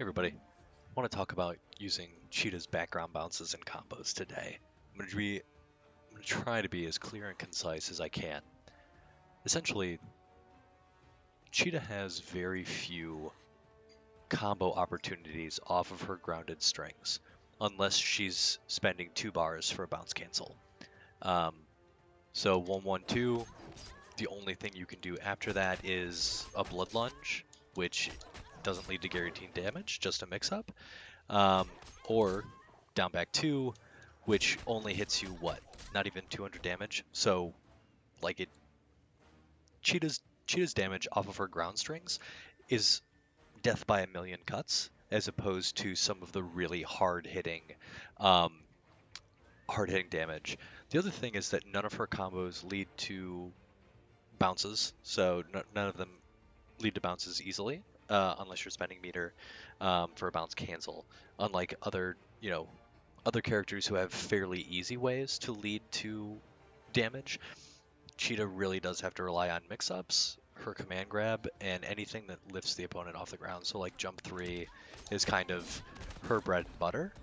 Everybody, I want to talk about using Cheetah's background bounces and combos today. I'm going to try to be as clear and concise as I can. Essentially, Cheetah has very few combo opportunities off of her grounded strings, unless she's spending 2 bars for a bounce cancel. So 1-1-2, the only thing you can do after that is a blood lunge, which doesn't lead to guaranteed damage, just a mix-up. Or down back 2, which only hits you, what, not even 200 damage? So, like, Cheetah's damage off of her ground strings is death by a million cuts, as opposed to some of the really hard-hitting damage. The other thing is that none of her combos lead to bounces, so none of them lead to bounces easily, unless you're spending meter for a bounce cancel. Unlike other characters who have fairly easy ways to lead to damage, Cheetah really does have to rely on mix-ups, her command grab, and anything that lifts the opponent off the ground. So like jump 3 is kind of her bread and butter.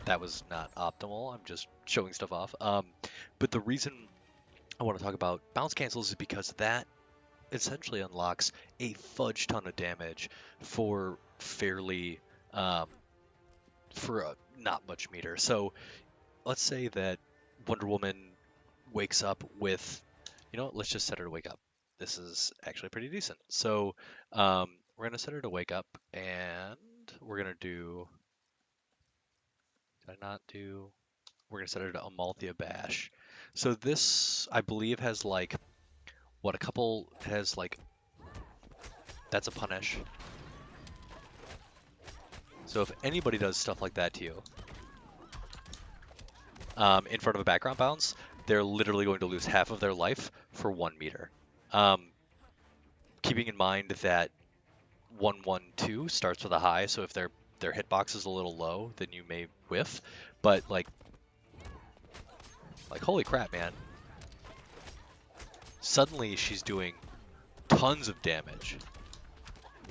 That was not optimal, I'm just showing stuff off. But the reason I want to talk about bounce cancels is because that essentially unlocks a fudge ton of damage for fairly not much meter. So let's say that Wonder Woman wakes up with, let's just set her to wake up. This is actually pretty decent. So we're gonna set her to wake up, and we're gonna do. Did I not do? We're gonna set her to Amalthea Bash. So this, I believe, has like that's a punish. So if anybody does stuff like that to you in front of a background bounce, they're literally going to lose half of their life for 1 meter. Keeping in mind that 1-1-2 starts with a high, so if their hitbox is a little low, then you may whiff. But like holy crap, man! Suddenly she's doing tons of damage,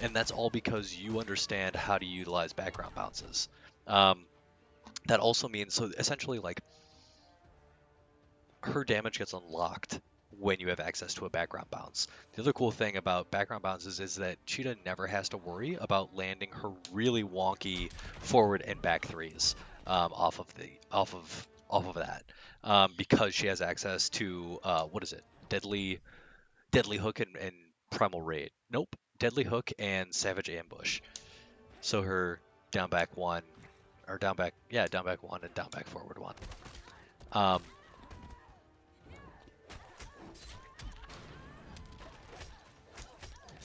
and that's all because you understand how to utilize background bounces. That also means, so essentially, like, her damage gets unlocked when you have access to a background bounce. The other cool thing about background bounces is that Cheetah never has to worry about landing her really wonky forward and back 3s off of that, because she has access to what is it? Deadly Hook and Primal Raid. Nope, Deadly Hook and Savage Ambush. So her down back 1, or down back 1 and down back forward 1.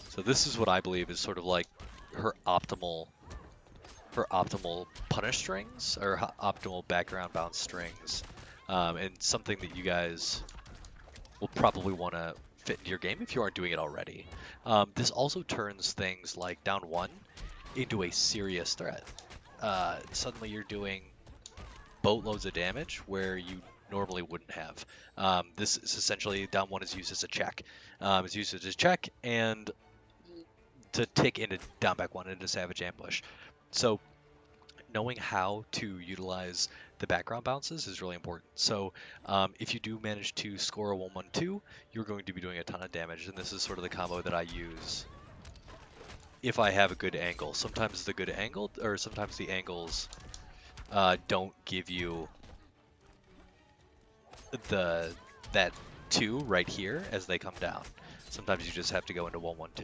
So this is what I believe is sort of like her optimal punish strings, or optimal background bounce strings, and something that you guys will probably want to fit into your game if you aren't doing it already. This also turns things like down 1 into a serious threat. Suddenly you're doing boatloads of damage where you normally wouldn't have. This is essentially, down 1 is used as a check. It's used as a check and to tick into down back 1 into Savage Ambush. So knowing how to utilize the background bounces is really important. So if you do manage to score a 1-1-2, you're going to be doing a ton of damage, and this is sort of the combo that I use if I have a good angle. Sometimes the good angle, or sometimes the angles don't give you that 2 right here as they come down. Sometimes you just have to go into 1-1-2.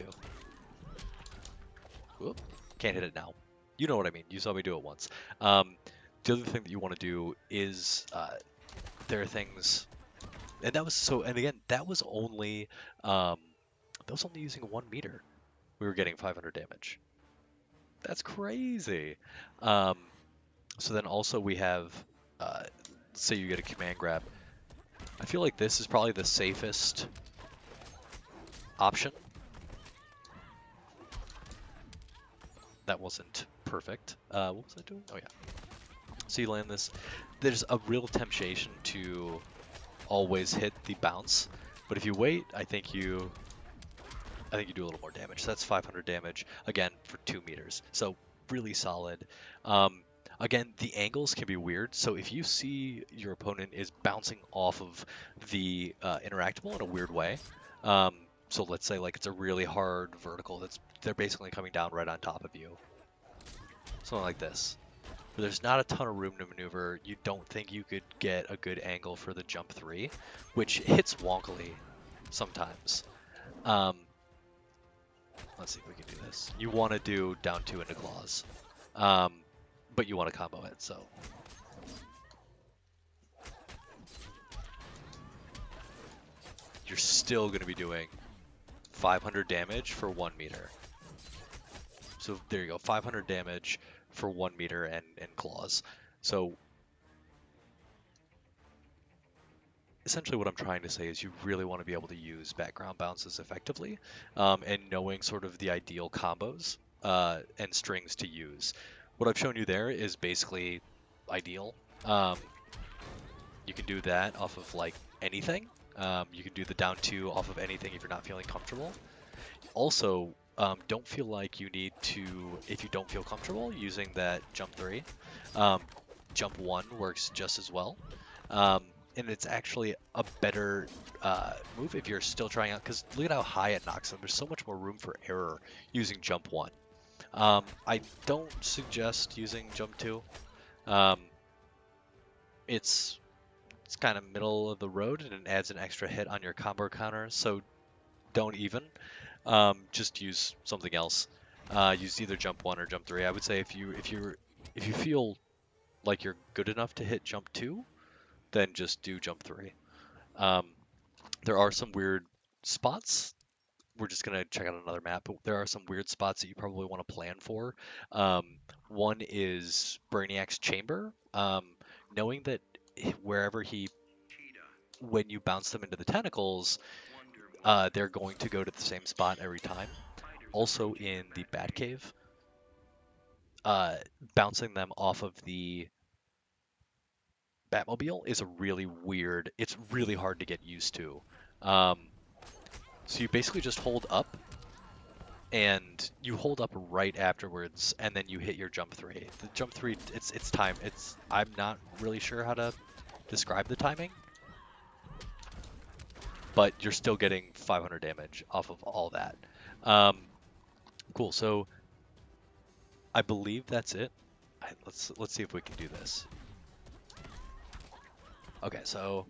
Whoop, can't hit it now. You know what I mean. You saw me do it once. The other thing that you want to do is there are things, and that was so. And again, that was only using 1 meter. We were getting 500 damage. That's crazy. So then also we have, say you get a command grab. I feel like this is probably the safest option. That wasn't perfect. What was I doing? Oh yeah. So you land this. There's a real temptation to always hit the bounce, but if you wait, I think you I think you do a little more damage. So that's 500 damage, again, for 2 meters. So really solid. Again, the angles can be weird. So if you see your opponent is bouncing off of the interactable in a weird way, so let's say like it's a really hard vertical they're basically coming down right on top of you. Something like this. Where there's not a ton of room to maneuver, you don't think you could get a good angle for the jump 3, which hits wonkily sometimes. Let's see if we can do this. You want to do down 2 into claws, but you want to combo it, so. You're still going to be doing 500 damage for 1 meter. So there you go, 500 damage for 1 meter and claws. So essentially what I'm trying to say is you really want to be able to use background bounces effectively, and knowing sort of the ideal combos and strings to use. What I've shown you there is basically ideal. You can do that off of like anything. You can do the down 2 off of anything if you're not feeling comfortable. Also, don't feel like you need to, if you don't feel comfortable using that jump 3, jump 1 works just as well. And it's actually a better move if you're still trying out, because look at how high it knocks them. There's so much more room for error using jump 1. I don't suggest using jump 2. It's kind of middle of the road, and it adds an extra hit on your combo counter, so don't even. Just use something else. Use either jump 1 or jump 3. I would say if you feel like you're good enough to hit jump 2, then just do jump 3. There are some weird spots. We're just going to check out another map, but there are some weird spots that you probably want to plan for. One is Brainiac's Chamber. Knowing that wherever when you bounce them into the tentacles, they're going to go to the same spot every time. Also in the Batcave, bouncing them off of the Batmobile is a really weird, it's really hard to get used to. So you basically just hold up, and you hold up right afterwards, and then you hit your jump 3. The jump 3, it's time. I'm not really sure how to describe the timing, but you're still getting 500 damage off of all that. Cool. So I believe that's it. Let's see if we can do this. Okay, so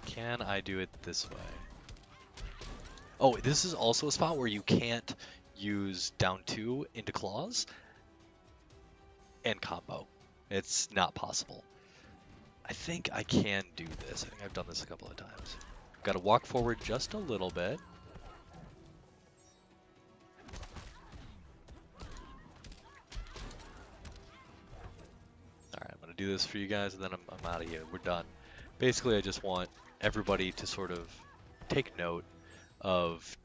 can I do it this way? Oh, this is also a spot where you can't use down 2 into claws and combo. It's not possible. I think I can do this. I think I've done this a couple of times. Got to walk forward just a little bit. Alright, I'm going to do this for you guys, and then I'm out of here. We're done. Basically, I just want everybody to sort of take note of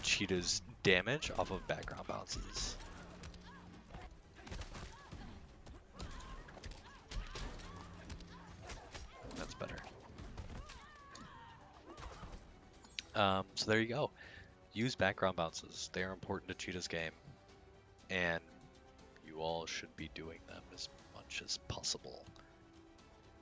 Cheetah's damage off of background bounces. That's better. So there you go. Use background bounces. They are important to Cheetah's game, and you all should be doing them as much as possible.